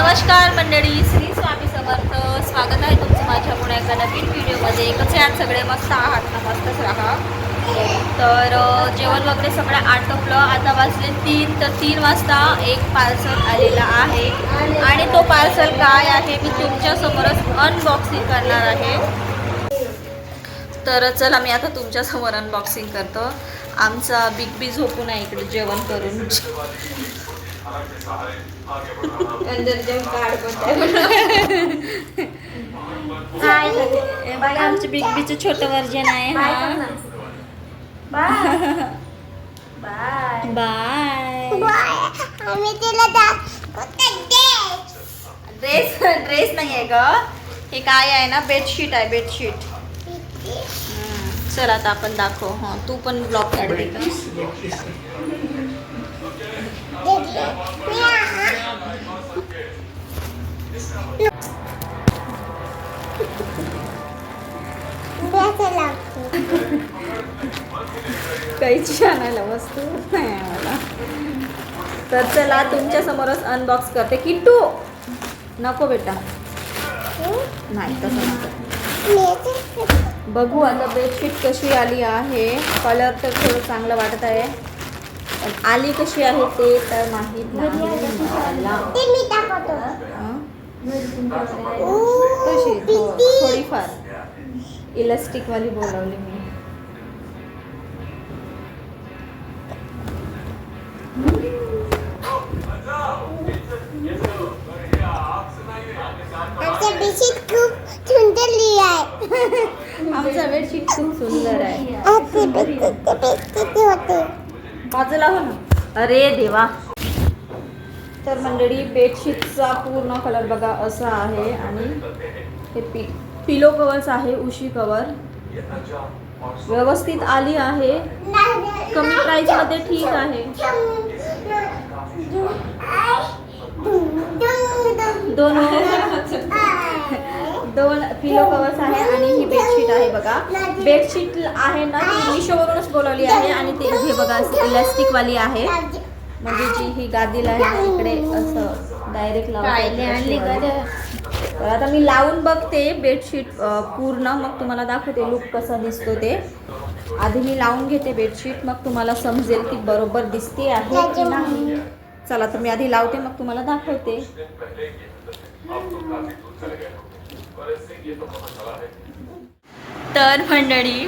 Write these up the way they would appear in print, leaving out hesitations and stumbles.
नमस्कार मंडळी, श्री स्वामी समर्थ. स्वागत आहे तुमचं माझ्या पुन्हा एका नवीन व्हिडिओमध्ये. कसे आहात सगळे? मस्त आहात ना? मस्तच राहा. तर जेवण वगैरे सगळं आटोपलं. आता वाजले 3, तर 3 वाजता एक पार्सल आलेला आहे आणि तो पार्सल काय आहे मी तुमच्यासमोरच अनबॉक्सिंग करणार आहे. तर चला मी आता तुमच्यासमोर अनबॉक्सिंग करतो. आमचा बिग बी झोपून आहे इकडे जेवण करून. अंदर जाऊन काढ बघा आमच्या बिग बीचं छोटं वर्जन आहे. बाय ड्रेस नाही आहे ग, हे काय आहे ना, बेडशीट आहे, बेडशीट. चल आता आपण दाखव. हा तू पण ब्लॉग काढ दे का. काहीची आणायला वस्तू नाही आम्हाला. तर चला तुमच्या समोरच अनबॉक्स करते. किट्टू नको बेटा, नाही तसं नको. बघू आता बेडशीट कशी आली आहे. कलर तर थोडं चांगलं वाटत आहे, पण आली कशी आहे ते तर माहीत नाही मला. कशी थोडीफार इलास्टिकवाली बोलावली मी. आमचा बेडशीट खूप सुंदर आहे. बाजूला हो ना. अरे देवा. तर मंडळी बेडशीटचा पूर्ण कलर बघा असा आहे आणि हे पिलो कवर्स आहे, उशी कवर व्यवस्थित आली आहे. कमी प्राइस मध्ये ठीक आहे. दोन पिलो कवर्स आहे आणि ही बेडशीट आहे बघा. बेडशीट आहे ना ती मिशोवरूनच बोलावली आहे आणि ते हे बघा इलास्टिक वाली आहे. म्हणजे जी ही गादीला आहे ना इकडे असं डायरेक्ट लावते. तर आता मी लावून बघते बेडशीट पूर्ण, मग तुम्हाला दाखवते लुक कसा दिसतो ते. आधी मी लावून घेते बेडशीट, मग तुम्हाला समजेल की बरोबर दिसते आहे की नाही. चला तर मी आधी लावते मग तुम्हाला दाखवते. तर मंडळी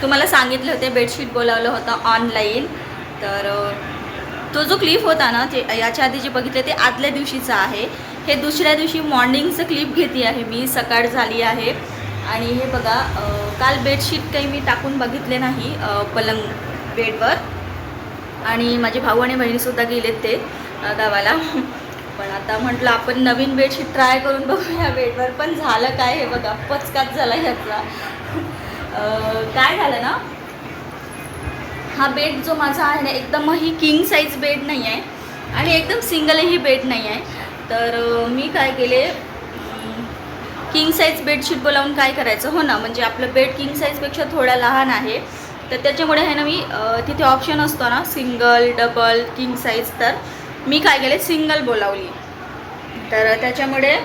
तुम्हाला सांगितले होते बेडशीट बोलावलं होतं ऑनलाईन. तर तो जो क्लिप होता ना ते याच्या आधी जे बघितले ते आदल्या दिवशीचा आहे. हे दुसऱ्या दिवशी मॉर्निंगचं क्लिप घेते आहे मी. सकाळ झाली आहे आणि हे बघा काल बेडशीट काही मी टाकून बघितले नाही पलंग बेडवर. आणि माझे भाऊ आणि बहिणीसुद्धा गेलेत ते गावाला. पण आता म्हटलं आपण नवीन बेडशीट ट्राय करून बघूया बेडवर. पण झालं काय हे बघा, पचकाच झाला ह्याचा. काय झालं ना, हा बेड जो माझा आहे ना एकदम ही किंग साईज बेड नाही आहे आणि एकदम सिंगलही बेड नाही आहे. तर मी काय केले, किंग साईज बेडशीट बोलावून काय करायचं हो ना, म्हणजे आपलं बेड किंग साईजपेक्षा थोडा लहान आहे. तर त्याच्यामुळे आहे ना मी तिथे ऑप्शन असतो ना सिंगल, डबल, किंग साईज. तर मी काय केले सिंगल बोलावली. तर त्याच्यामुळे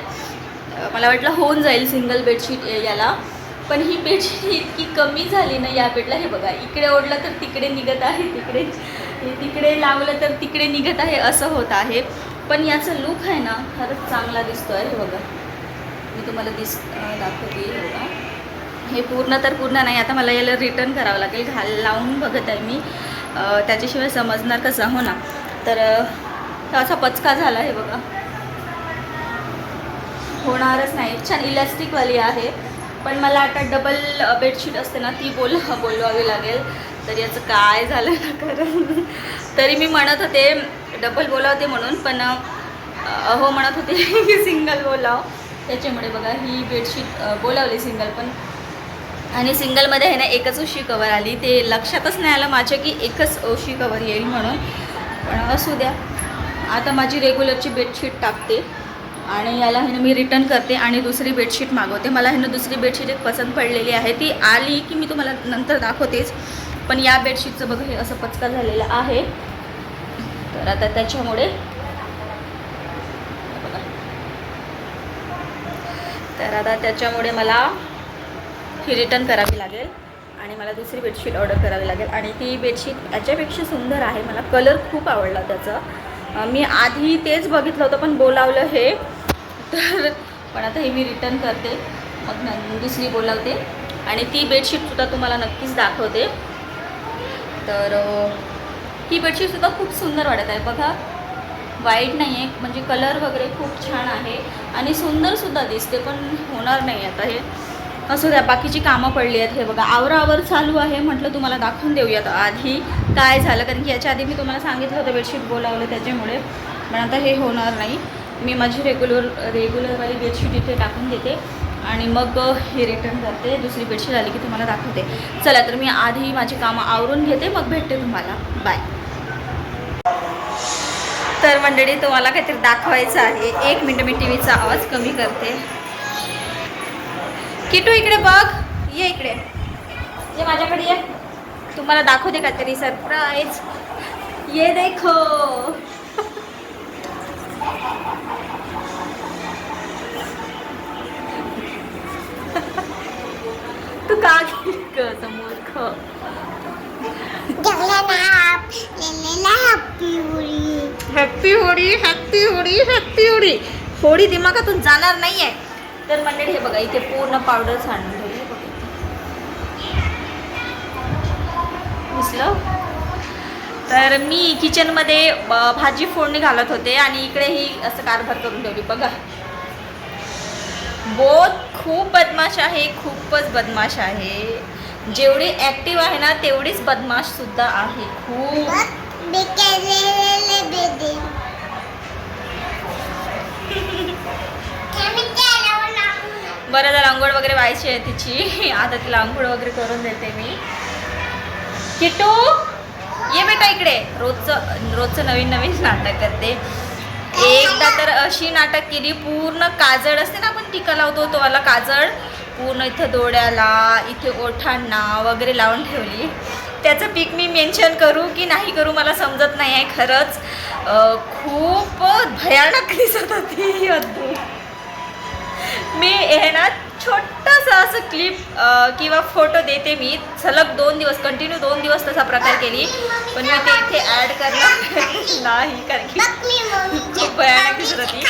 मला वाटलं होऊन जाईल सिंगल बेडशीट याला. पण ही बेडशीट इतकी कमी झाली ना या बेडला. हे बघा इकडे ओढलं तर तिकडे निघत आहे, तिकडे लावलं तर तिकडे निघत आहे, असं होत आहे. पण याचा लुक आहे ना खरंच चांगला दिसतो आहे. हे बघा मी तुम्हाला दाखवते. हे बघा हे पूर्ण तर पूर्ण नाही. आता मला याला रिटर्न करावं लागेल. लावून बघत आहे मी, त्याच्याशिवाय समजणार कसं हो ना. तर असा पचका झाला. हे बघा होणारच नाही. छान इलास्टिकवाली आहे. पण मला आता डबल बेडशीट असते ना ती बोलवावी लागेल. तर याचं काय झालं ना खरं. तरी मी म्हणत होते डबल बोलावते म्हणून, पण हो म्हणत होते की सिंगल बोलाव. त्याच्यामुळे बघा ही बेडशीट बोलावली सिंगल. पण आणि सिंगलमध्ये आहे ना एकच उशी कवर आली. ते लक्षातच नाही आलं माझ्या की एकच उशी कवर येईल म्हणून. पण असू द्या, आता माझी रेग्युलरची बेडशीट टाकते आणि याला हे ना मी रिटर्न करते आणि दुसरी बेडशीट मागवते. मला हे ना दुसरी बेडशीट एक पसंत पडलेली आहे. ती आली की मी तुम्हाला नंतर दाखवतेच. पण या बेडशीटचं बघा हे असं पचका झालेलं आहे. तर आता त्याच्यामुळे तर आता त्याच्यामुळे मला ही रिटर्न करावी लागेल आणि मला दुसरी बेडशीट ऑर्डर करावी लागेल. आणि ती बेडशीट याच्यापेक्षा सुंदर आहे. मला कलर खूप आवडला त्याचा. मी आधी तेच बघितलं होतं पण बोलावलं हे तर पण आता हे मी रिटर्न करते, मग दुसरी बोलावते आणि ती बेडशीटसुद्धा तुम्हाला नक्कीच दाखवते. तर ही बेडशीटसुद्धा खूप सुंदर वाटत आहे बघा. वाईट नाही आहे, म्हणजे कलर वगैरे खूप छान आहे आणि सुंदरसुद्धा दिसते. पण होणार नाही आता हे, असू द्या. बाकीची कामं पडली आहेत. हे बघा आवर चालू आहे. म्हटलं तुम्हाला दाखवून देऊयात आधी काय झालं, कारण की याच्या आधी मी तुम्हाला सांगितलं होतं बेडशीट बोलावलं त्याच्यामुळे. पण आता हे होणार नाही. मी माझी रेग्युलरवाली बेडशीट इथे टाकून देते आणि मग हे रिटर्न करते. दुसरी बेडशीट आली की तुम्हाला दाखवते. चला तर मी आधी माझी कामं आवरून घेते, मग भेटते तुम्हाला. बाय. तर मंडळी तुम्हाला काहीतरी दाखवायचं आहे. 1 मिनिट मी टी व्हीचा आवाज कमी करते. किटू इकडे बघ, ये इकडे, ये माझ्याकडे ये. तुम्हाला दाखवते काहीतरी सरप्राईज. ये देखो. तू का गेली मूर्ख. Happy Holi, happy Holi, happy Holi. Holi दिमागातून जाणार नाहीये. तर मंडळी हे बघा इथे पूर्ण पावडर सांडून ठेवली दिसलं. तर मी किचनमध्ये भाजी फोडणी घालत होते आणि इकडे ही असं कारभार करून ठेवली बघा. खूप बदमाश आहे, खूपच बदमाश आहे. जेवढी ॲक्टिव्ह आहे ना तेवढीच बदमाश सुद्धा आहे. खूप. बरं जर आंघोळ वगैरे व्हायची आहे तिची. आता तिला आंघोळ वगैरे करून देते मी. किटू ये बेटा इकडे. रोजचं नवीन नाटक करते. एकदा तर अशी नाटक केली, पूर्ण काजळ असते ना आपण टिका लावतो तो वाला काजळ पूर्ण इथं डोळ्याला, इथे ओठांना वगैरे लावून ठेवली. त्याचं पीक मी मेन्शन करू की नाही करू मला समजत नाही आहे. खरंच खूप भयानक दिसत होती. मी हे ना छोटंसं असं क्लिप किंवा फोटो देते मी. सलग 2 दिवस कंटिन्यू 2 दिवस तसा प्रकार केली, पण मी ते इथे ॲड करणार नाही कारण की खूप भयानक दिसत होती.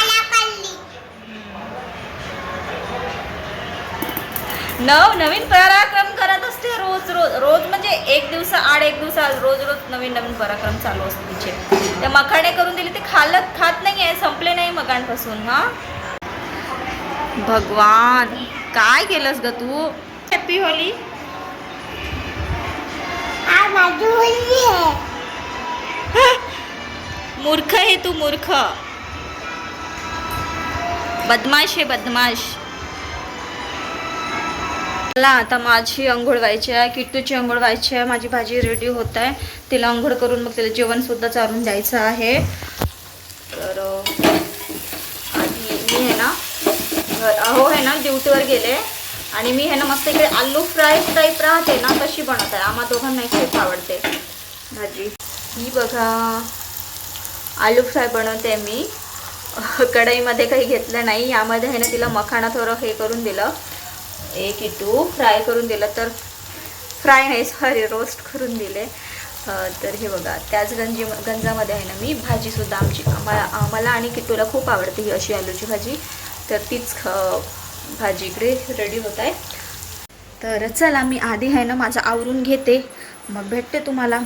नवीन पराक्रम करत असते रोज म्हणजे एक दिवसा रोज नवीन पराक्रम चालू असते तिचे. ते मखाणे करून दिले ते खात नाही आहे, संपले नाही मगांपासून. हा भगवान काय केलंस ग तू. Happy Holy. मूर्ख आहे तू, मूर्ख बदमाश आहे, बदमाश. मला आता माझी अंघोळ व्हायची आहे, किट्टूची अंघोळ व्हायची आहे. माझी भाजी रेडी होत आहे. तिला अंघोळ करून मग तिला जेवणसुद्धा चारून द्यायचं आहे. तर आधी मी आहे ना आहे ना ड्युटीवर गेले आणि मी हे ना मस्त इकडे आलू फ्राय टाईप राहते ना तशी बनवत आहे. आम्हा दोघांना खूप आवडते भाजी. ही बघा आलू फ्राय बनवते मी. कढईमध्ये काही घेतलं नाही. यामध्ये आहे ना तिला मखाणा थोडं हे करून दिलं, एक इटू फ्राय करून दिलं. तर फ्राय नाही सॉरी रोस्ट करून दिले. तर हे बघा त्याच गंजामध्ये आहे ना मी भाजीसुद्धा आम्हाला आणि किट्टूला खूप आवडते ही अशी आलूची भाजी. तर तीच भाजी इकडे रेडी होत आहे. तर चला मी आधी आहे ना माझं आवरून घेते, मग भेटते तुम्हाला.